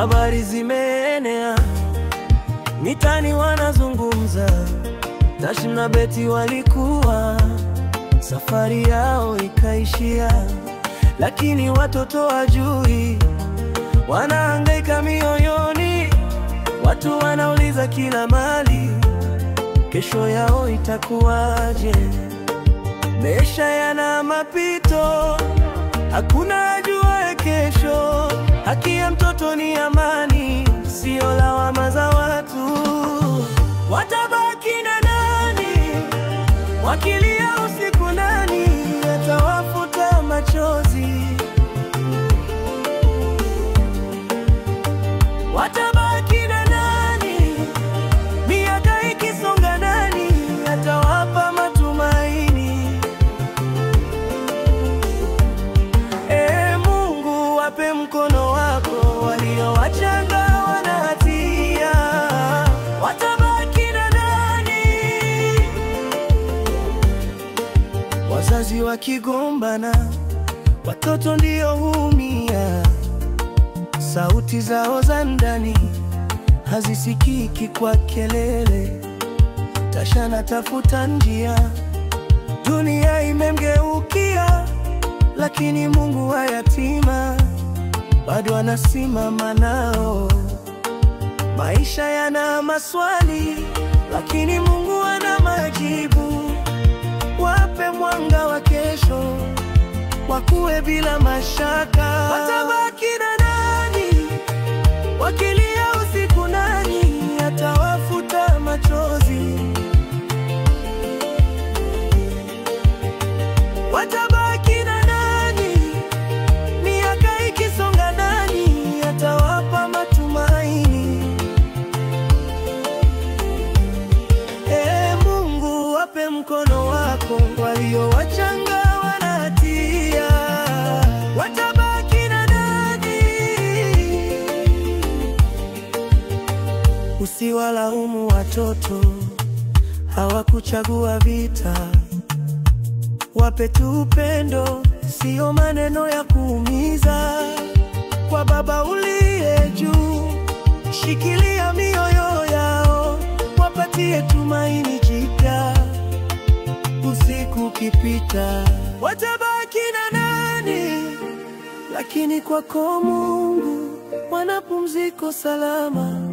Habari zimeenea mitani, wanazungumza Tashi na Beti walikuwa, safari yao ikaishia, lakini watoto hawajui, wanahangaika mioyoni. Watu wanauliza kila mali, kesho yao itakuwaje? Maisha yana mapito, hakuna ajuaye kesho. Haki ya mtoto ni amani, sio lawama za watu. Watabaki na nani wakilia usiku? Nani atawafuta machozi? Watabaki na nani miaka ikisonga? Nani atawapa matumaini? Mungu, wape mkono wako walio wachanga, wana hatia. Watabaki na nani? Wazazi wakigombana, watoto ndio huumia. Sauti zao za ndani hazisikiki kwa kelele. Tasha anatafuta njia, dunia imemgeukia, lakini Mungu wa yatima bado anasimama nao. Maisha yana maswali, lakini Mungu ana majibu. Wape mwanga wa kesho, wakue bila mashaka. Watabaki na nani wakilia usiku? Nani atawafuta machozi? Watabaki na nani miaka ikisonga? Nani atawapa matumaini? Mungu, wape mkono wako walio wachanga, wana hatia. Watabaki na nani? Usiwalaumu watoto, hawakuchagua vita. Wape tu upendo, sio maneno ya kuumiza. Kwa Baba uliye juu, shikilia mioyo yao, wapatie tumaini jipya usiku ukipita. Watabaki na nani? Lakini kwako Mungu wana pumziko salama.